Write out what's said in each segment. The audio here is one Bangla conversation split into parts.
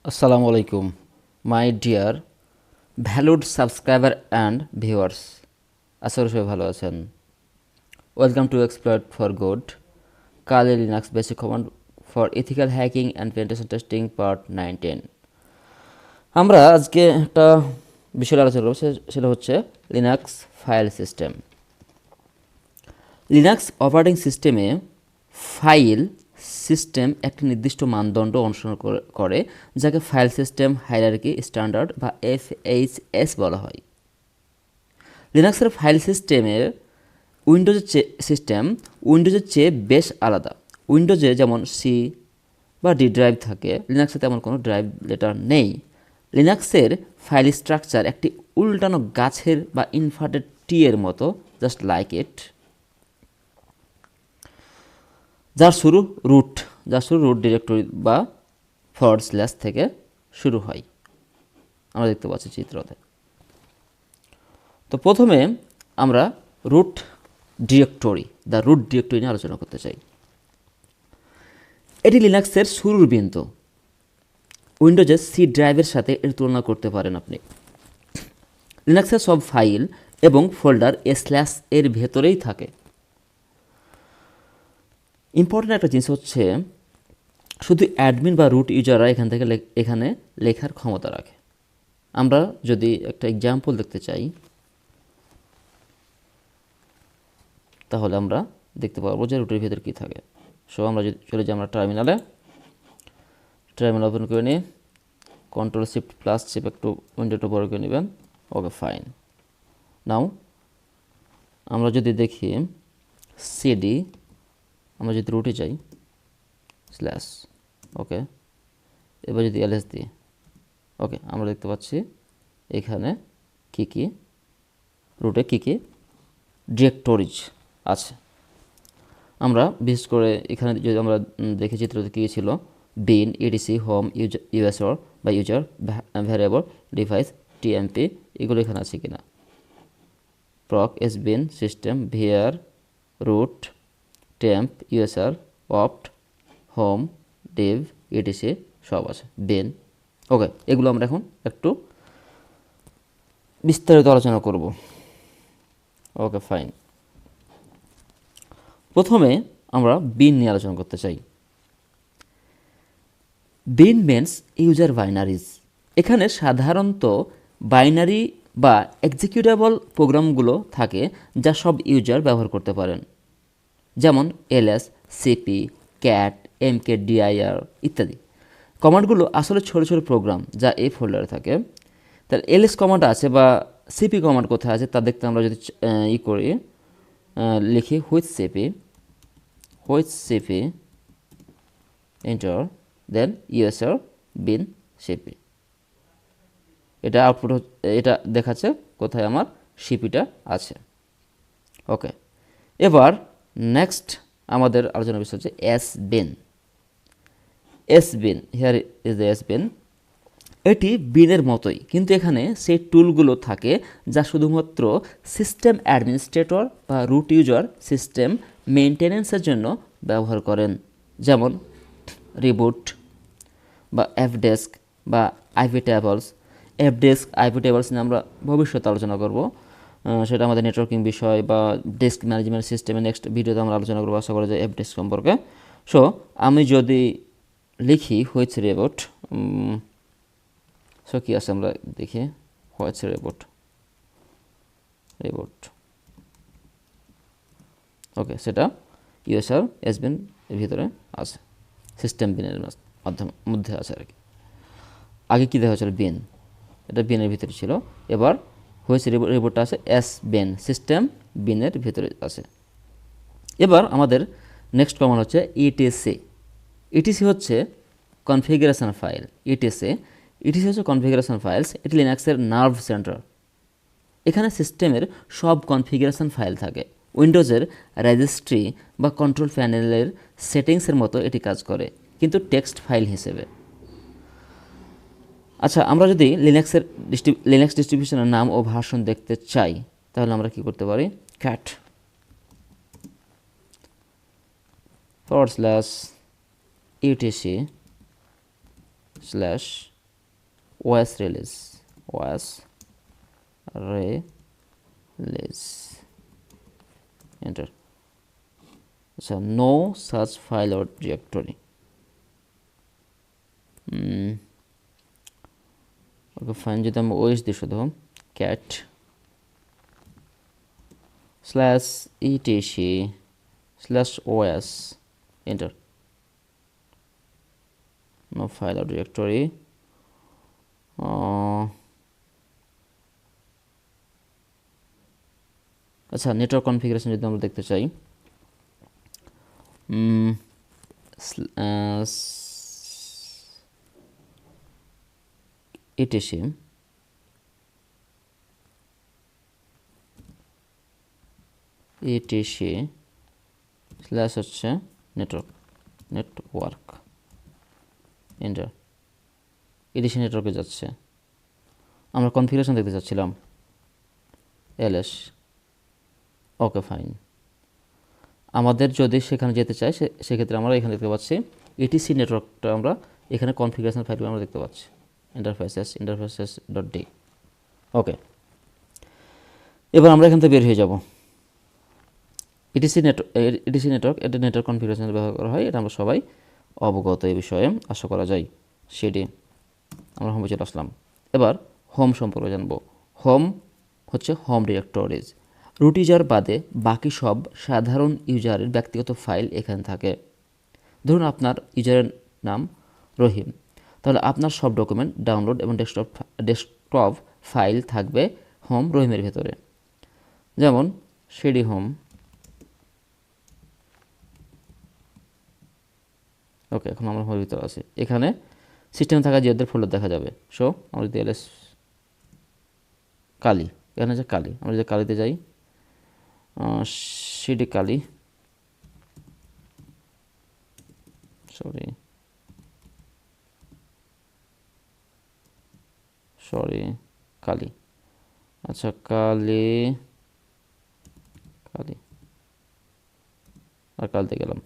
Assalamu alaikum, my dear valued subscriber and viewers. আশা করি সবাই ভালো আছেন। Welcome to exploit for good Kali Linux basic command for ethical hacking and penetration testing part 19। আমরা আজকে একটা বিষয় আলোচনা করব, সেটা হচ্ছে Linux file system. Linux operating সিস্টেমে ফাইল সিস্টেম একটি নির্দিষ্ট মানদণ্ড অনুসরণ করে যাকে ফাইল সিস্টেম হায়ারার্কি স্ট্যান্ডার্ড বা FHS বলা হয়। লিনাক্সের ফাইল সিস্টেমের উইন্ডোজের চেয়ে বেশ আলাদা। উইন্ডোজে যেমন সি বা ডি ড্রাইভ থাকে, লিনাক্সে তেমন কোনো ড্রাইভ লেটার নেই। লিনাক্সের ফাইল স্ট্রাকচার একটি উল্টানো গাছের বা ইনভার্টেড টি এর মতো, জাস্ট লাইক ইট। যার শুরু রুট ডিরেক্টরি বা / থেকে শুরু হয়, আমরা দেখতে পাচ্ছি চিত্রতে। তো প্রথমে আমরা রুট ডিরেক্টরি নিয়ে আলোচনা করতে চাই। এটি লিনাক্সের শুরুর বিন্দু। উইন্ডোজের সি ড্রাইভের সাথে এর তুলনা করতে পারেন আপনি। লিনাক্সের সব ফাইল এবং ফোল্ডার এর ভেতরেই থাকে। ইম্পর্টেন্ট একটা জিনিস হচ্ছে, শুধু অ্যাডমিন বা রুট ইউজাররা এখানে লেখার ক্ষমতা রাখে। আমরা যদি একটা এক্সাম্পল দেখতে চাই, তাহলে আমরা দেখতে পারবো যে রুটের ভিতরে কী থাকে। সো আমরা যদি চলে যাই আমরা টার্মিনাল ওপেন করে নিই, Ctrl+Shift+চেপে একটু উইন্ডোটা বড় করে নেবেন। ওকে, ফাইন। নাও আমরা যদি দেখি সিডি, আমরা যদি রুটে যাই / ওকে, এবার যদি এলএস দিই, ওকে, আমরা দেখতে পাচ্ছি এখানে রুটে কী কী ডিরেক্টরিজ আছে। আমরা বিশেষ করে এখানে যদি আমরা দেখি চিত্রতে কী ছিল, বিন, ইডিসি, হোম, ইউএসআর বা ইউজার, ভ্যারিয়েবল, ডিভাইস, টিএমপি, এগুলো এখানে আছে কিনা, proc, sbin, system, VR, root, temp, USR, opt, home, dev, etc সব আছে, বিন। ওকে, এগুলো আমরা এখন একটু বিস্তারিত আলোচনা করব। ওকে, ফাইন। প্রথমে আমরা বিন নিয়ে আলোচনা করতে চাই। বিন মেন্স ইউজার বাইনারিজ। এখানে সাধারণত বাইনারি বা এক্সিকিউটেবল প্রোগ্রামগুলো থাকে যা সব ইউজার ব্যবহার করতে পারেন, যেমন ls, cp, cat, mkdir ইত্যাদি। কমান্ডগুলো আসলে ছোটো ছোটো প্রোগ্রাম যা এই ফোল্ডারে থাকে। তাহলে ls কমান্ড আছে বা cp কমান্ড কোথায় আছে তা দেখতে আমরা যদি করি, লিখি which cp enter, then usr bin cp, এটা আউটপুট এটা দেখাচ্ছে কোথায় আমার সিপিটা আছে। ওকে, এবার নেক্সট আমাদের আলোচনার বিষয় হচ্ছে sbin। Here is the sbin। এটি বিনের মতোই, কিন্তু এখানে সেই টুলগুলো থাকে যা শুধুমাত্র সিস্টেম অ্যাডমিনিস্ট্রেটর বা রুট ইউজার সিস্টেম মেনটেন্যান্সের জন্য ব্যবহার করেন, যেমন রিবুট বা fdesk বা iptables। iptables নিয়ে আমরা ভবিষ্যতে আলোচনা করব, সেটা আমাদের নেটওয়ার্কিং বিষয় বা ডেস্ক ম্যানেজমেন্ট সিস্টেমে নেক্সট ভিডিওতে আমরা আলোচনা করবো, আশা করা যায় fdesk সম্পর্কে। সো আমি যদি লিখি হুইচ রিবুট, সো কী আছে আমরা দেখি, হুইচ রিবুট, ওকে, সেটা ইউএসআর এসবিন এর ভিতরে আছে, সিস্টেম বিনের মধ্যে আছে আর কি। আগে কী দেখা হয়েছিল, বিন, এটা বিনের ভিতরে ছিল। এবার হুইচ রিপোর্টটা আছে sbin, সিস্টেম বিনের ভিতরে আছে। এবার আমাদের নেক্সট কমান্ড হচ্ছে etc হচ্ছে কনফিগারেশন ফাইল। etc হচ্ছে কনফিগারেশন ফাইলস। এটি লিনাক্সের নার্ভ সেন্টার। এখানে সিস্টেমের সব কনফিগারেশন ফাইল থাকে। উইন্ডোজের রেজিস্ট্রি বা কন্ট্রোল প্যানেলের সেটিংসের মতো এটি কাজ করে, কিন্তু টেক্সট ফাইল হিসেবে। আচ্ছা, আমরা যদি লিনাক্স ডিস্ট্রিবিউশনের নাম ও ভার্সন দেখতে চাই, তাহলে আমরা কি করতে পারি, cat /etc/. OS release, OS release, enter। আচ্ছা, no such file or directory। Okay fine, যদি আমি OS দিই শুধু cat /etc/os, enter। no file or directory। আচ্ছা, নেটওয়ার্ক কনফিগারেশন যদি আমরা দেখতে চাই, etc স্ল্যাশ হচ্ছে নেটওয়ার্ক, এন্টার। এডিসি নেটওয়ার্কে যাচ্ছে, আমরা কনফিগারেশন দেখতে চাচ্ছিলাম ls, ওকে ফাইন। আমাদের যদি সেখানে যেতে চাই সেক্ষেত্রে আমরা এখানে দেখতে পাচ্ছি ইটিসি নেটওয়ার্কটা আমরা এখানে কনফিগারেশন ফাইল আমরা দেখতে পাচ্ছি interfaces.d। ওকে, এবার আমরা এখান থেকে বের হয়ে যাব। ইটিসি নেটওয়ার্ক এটা নেটওয়ার্ক কনফিগারেশন ব্যবহার করা হয়, এটা আমরা সবাই অবগত এই বিষয়ে আশা করা যায়। সেটি আমরা হোমে চলে আসলাম। এবার হোম সম্পর্কে জানবো। হোম হচ্ছে হোম ডিরেক্টরিজ। রুট ইউজার বাদে বাকি সব সাধারণ ইউজারের ব্যক্তিগত ফাইল এখানে থাকে। ধরুন আপনার ইউজারের নাম রহিম, তাহলে আপনার সব ডকুমেন্ট, ডাউনলোড এবং ডেস্কটপ ফাইল থাকবে হোম রহিমের ভেতরে। যেমন সিডি হোম, ওকে এখন আমরা হোমের ভিতরে আছি। এখানে সিস্টেমে থাকা জিওদের ফোল্ডার দেখা যাবে। সো আমরা যদি ls কালি, এখানে যে কালি, আমরা যদি কালিতে যাই, সিডি কালি, সরি কালি, আচ্ছা কালি আর কালিতে গেলাম।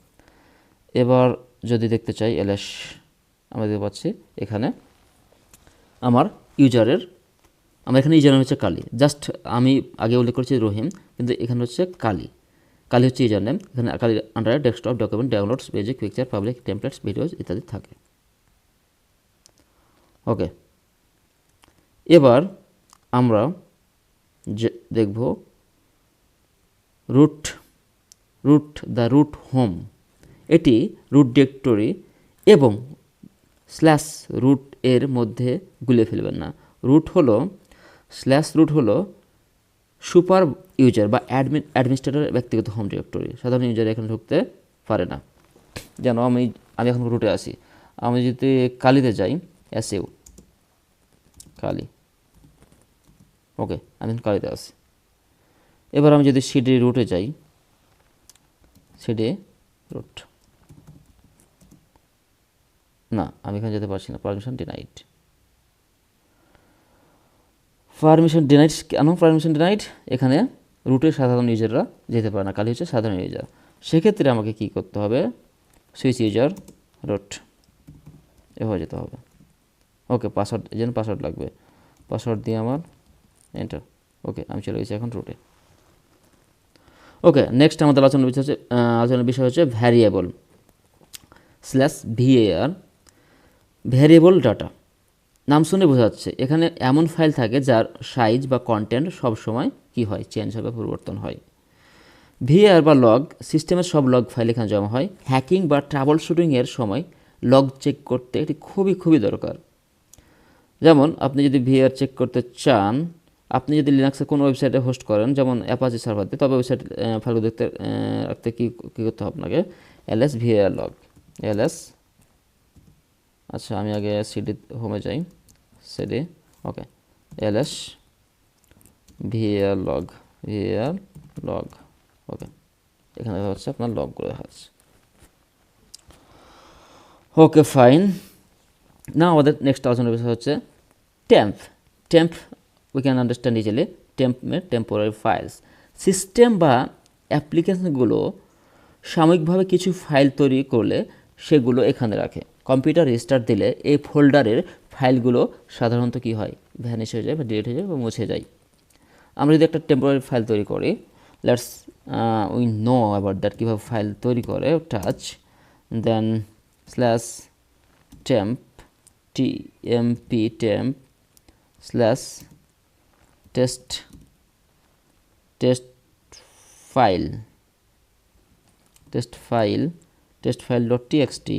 এবার যদি দেখতে চাই ls, আমরা দেখতে পাচ্ছি এখানে আমার ইউজারের, আমার এখানে ইউজার নাম হচ্ছে কালি, জাস্ট আমি আগে উল্লেখ করেছি রহিম, কিন্তু এখানে হচ্ছে কালি হচ্ছে ইউজার নেম। এখানে কালি আন্ডারে desktop, document, downloads, music, picture, public, templates, videos ইত্যাদি থাকে। ওকে, এবার আমরা দেখব রুট হোম। এটি রুট ডিরেক্টরি এবং /root এর মধ্যে গুলিয়ে ফেলবেন না। রুট হলো সুপার ইউজার বা অ্যাডমিনিস্ট্রেটরের ব্যক্তিগত হোম ডিরেক্টরি। সাধারণ ইউজার এখানে ঢুকতে পারে না। যেন আমি এখন রুটে আসি, আমি যদি কালিতে যাই, su কালি, ওকে আমি কালিতে আসি। এবার আমি যদি সিডি রুটে যাই, সিডি রুট, না আমি এখানে যেতে পারছি না, পারমিশন ডিনাইড। কেন পারমিশন ডিনাইড? এখানে রুটের সাধারণ ইউজাররা যেতে পারে না, কালি হচ্ছে সাধারণ ইউজার। সেক্ষেত্রে আমাকে কি করতে হবে, সুইচ ইউজার রুট এভাবে যেতে হবে। ওকে, পাসওয়ার্ড, এই জন্য পাসওয়ার্ড লাগবে, পাসওয়ার্ড দিয়ে আমার এন্টার। ওকে, আমি চলে গেছি এখন রুটে। ওকে, নেক্সট আমাদের আলোচনার বিষয় হচ্ছে ভ্যারিয়েবল /var, ভ্যারিয়েবল ডাটা। নাম শুনে বোঝা যাচ্ছে এখানে এমন ফাইল থাকে যার সাইজ বা কন্টেন্ট সবসময় কি হয়, চেঞ্জ হবে, পরিবর্তন হয়। ভিআর বা লগ, সিস্টেমের সব লগ ফাইল এখানে জমা হয়। হ্যাকিং বা ট্রাবল শুটিংয়ের সময় লগ চেক করতে এটি খুবই দরকার। যেমন আপনি যদি ভিআর চেক করতে চান, আপনি যদি লিনাক্সে কোনো ওয়েবসাইটে হোস্ট করেন, যেমন অ্যাপাচি সার্ভার দিয়ে, তবে ওয়েবসাইট ফাইলগুলো দেখতে রাখতে কী করতে হবে আপনাকে, ls var log, ls, আচ্ছা আমি আগে সিডি হোমে যাই, সিডি, ওকে ls var log, ওকে এখানে হচ্ছে আপনার লগগুলো আছে। ওকে ফাইন, না আমাদের নেক্সট আলোচনার বিষয় হচ্ছে temp we can understand easily, temporary files। System বা অ্যাপ্লিকেশনগুলো সাময়িকভাবে কিছু ফাইল তৈরি করলে সেগুলো এখানে রাখে। কম্পিউটার রিস্টার্ট দিলে এই ফোল্ডারের ফাইলগুলো সাধারণত কি হয়, ভ্যানিশ হয়ে যায় বা ডিলিট হয়ে যায় বা মুছে যায়। আমরা যদি একটা টেম্পোরারি ফাইল তৈরি করি, let's we know about that, কীভাবে ফাইল তৈরি করে, touch then slash temp TMP temp slash test file test file dot TXT.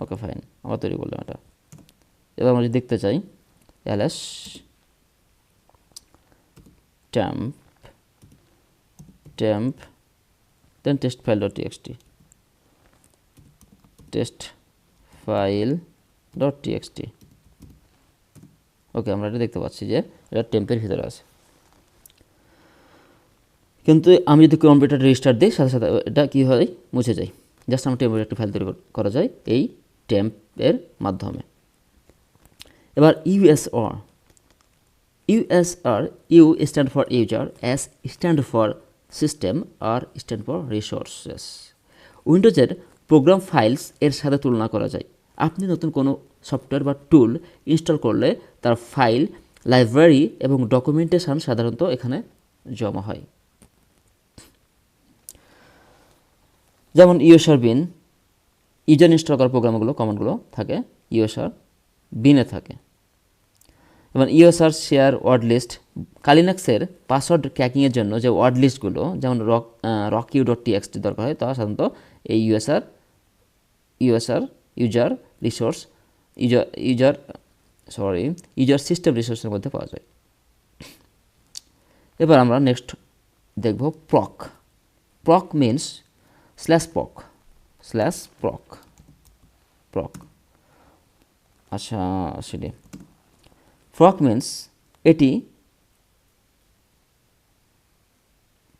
Okay fine, আমরা তৈরি করলাম এটা। এবার আমরা যদি দেখতে চাই ls temp then test file dot txt ওকে, আমরা এটা দেখতে পাচ্ছি যে এটা টেম্পের ভিতরে আছে। কিন্তু আমি যদি কম্পিউটার রেজিস্টার দিই, সাথে সাথে এটা কী হয়, মুছে যায়। জাস্ট আমার টেম্পের একটা ফাইল তৈরি করা যায় এই টেম্পের মাধ্যমে। এবার USR, U stand for user, S stand for system, R stand for resources. উইন্ডোজের প্রোগ্রাম ফাইলস এর সাথে তুলনা করা যায়। আপনি নতুন কোনো সফটওয়্যার বা টুল ইনস্টল করলে তার ফাইল, লাইব্রেরি এবং ডকুমেন্টেশন সাধারণত এখানে জমা হয়। যেমন ইউএসআর বিন, ইউজার ইনস্টল করা প্রোগ্রামগুলো, কমান্ডগুলো থাকে ইউএসআর বিনে থাকে। এবং ইউএসআর শেয়ার ওয়ার্ড লিস্ট, কালিনাক্সের পাসওয়ার্ড ক্র্যাকিংয়ের জন্য যে ওয়ার্ড লিস্টগুলো যেমন রকিউ ডট টিএক্সটি দরকার হয়, তা সাধারণত এই ইউজার রিসোর্স ইউজার সিস্টেম রিসোর্সের মধ্যে পাওয়া যায়। এবার আমরা নেক্সট দেখব প্রক মিনস প্রক। আচ্ছা সেটি প্রক মিনস এটি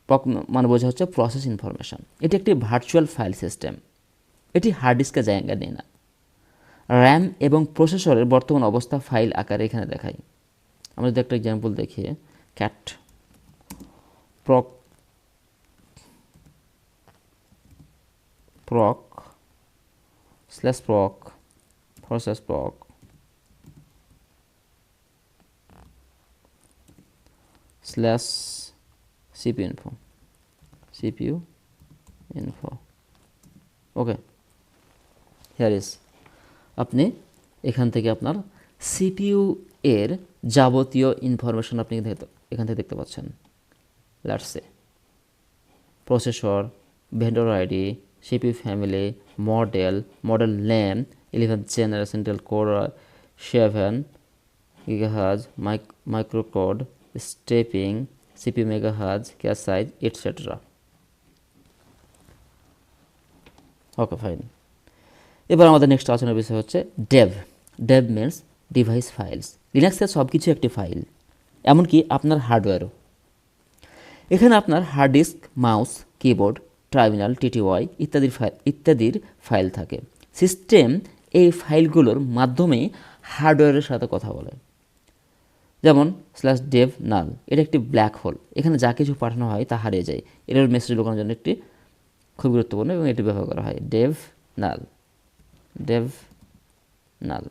প্রক মানে বোঝা হচ্ছে প্রসেস ইনফরমেশন। এটি একটি ভার্চুয়াল ফাইল সিস্টেম। এটি হার্ড ডিস্কে জায়গা নেয় না। র্যাম এবং প্রসেসরের বর্তমান অবস্থা ফাইল আকারে এখানে দেখায়। আমরা যদি একটা এক্সাম্পল দেখি, cat proc process proc slash CPU info okay, here is. আপনি এখান থেকে আপনার সিপিইউ এর যাবতীয় ইনফরমেশন আপনি এখান থেকে দেখতে পাচ্ছেন। Let's say processor, vendor ID, CPU family, model name, 11th generation Intel Core 7 GHz, microcode, stepping, CPU megahertz, cache size, etc. Okay fine. এবার আমাদের নেক্সট আলোচনার বিষয় হচ্ছে ডেভ মিনস ডিভাইস ফাইলস। লিনাক্সের সব কিছু একটি ফাইল, এমনকি আপনার হার্ডওয়্যারও। এখানে আপনার hard disk, mouse, keyboard, terminal, TTY ইত্যাদির ফাইল থাকে। সিস্টেম এই ফাইলগুলোর মাধ্যমে হার্ডওয়্যারের সাথে কথা বলে। যেমন /dev null, এটা একটি ব্ল্যাক হোল। এখানে যা কিছু পাঠানো হয় তা হারিয়ে যায়। এরর মেসেজ লুকানোর জন্য একটি খুব গুরুত্বপূর্ণ এবং এটি ব্যবহার করা হয়। dev null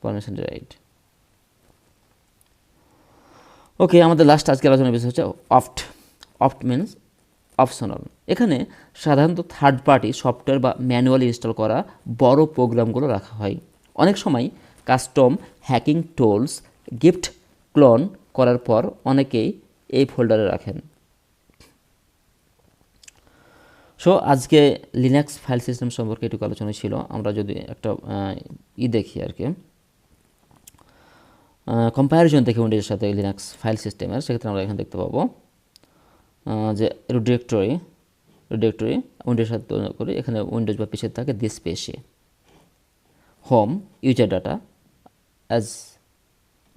permission right. Okay, আমাদের লাস্ট আজকে আলোচনার বিষয় হচ্ছে অপ্ট মিনস অপশনাল। এখানে সাধারণত থার্ড পার্টি সফটওয়্যার বা ম্যানুয়ালি ইনস্টল করা বড় প্রোগ্রামগুলো রাখা হয়। অনেক সময় custom hacking tools gift clone করার পর অনেকেই এই ফোল্ডারে রাখেন। সো আজকে লিনাক্স ফাইল সিস্টেম সম্পর্কে এটুকু আলোচনা ছিল। আমরা যদি একটা দেখি আর কি, কম্প্যারিজন দেখি উইন্ডোজের সাথে লিনাক্স ফাইল সিস্টেমের, সেক্ষেত্রে আমরা এখানে দেখতে পাবো যে ডিরেক্টরি উইন্ডোজের সাথে তুলনা করি। এখানে উইন্ডোজ বা পিছিয়ে থাকে দিস পেশে, home user data as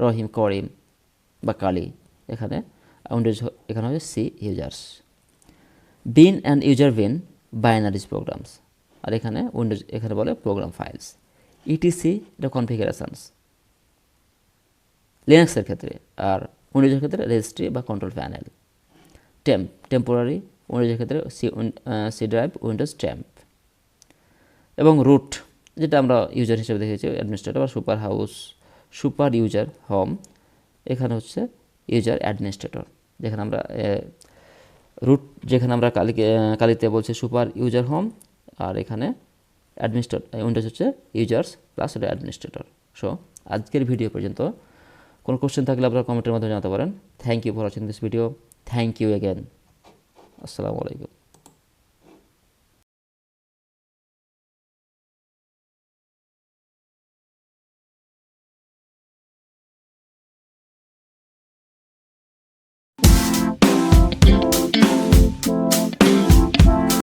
Rahim, Karim বা কালি। এখানে উইন্ডোজ এখানে হবে C users. Bin and user bin binaries programs, আর এখানে উইন্ডোজ এখানে বলে প্রোগ্রাম ফাইলস। ইটিসি এটা কনফিগারেশনস লিনাক্সের ক্ষেত্রে, আর উইন্ডোজের ক্ষেত্রে রেজিস্ট্রি বা কন্ট্রোল প্যানেল। টেম্পোরারি উইন্ডোজের ক্ষেত্রে সি ড্রাইভ, উইন্ডোজ টেম্প। এবং রুট যেটা আমরা ইউজার হিসেবে দেখেছি অ্যাডমিনিস্ট্রেটর বা super house, super user home, এখানে হচ্ছে ইউজার অ্যাডমিনিস্ট্রেটর। যেখানে আমরা রুট যেখানে আমরা কালিতে বলছে সুপার ইউজার হোম, আর এখানে অ্যাডমিনিস্ট্রেটর উইন্ডোজ হচ্ছে ইউজার্স প্লাস এটা অ্যাডমিনিস্ট্রেটর। সো আজকের ভিডিও পর্যন্ত। কোনো কোশ্চেন থাকলে আপনারা কমেন্টের মাধ্যমে জানাতে পারেন। Thank you for watching this video. Thank you again. আসসালামু আলাইকুম।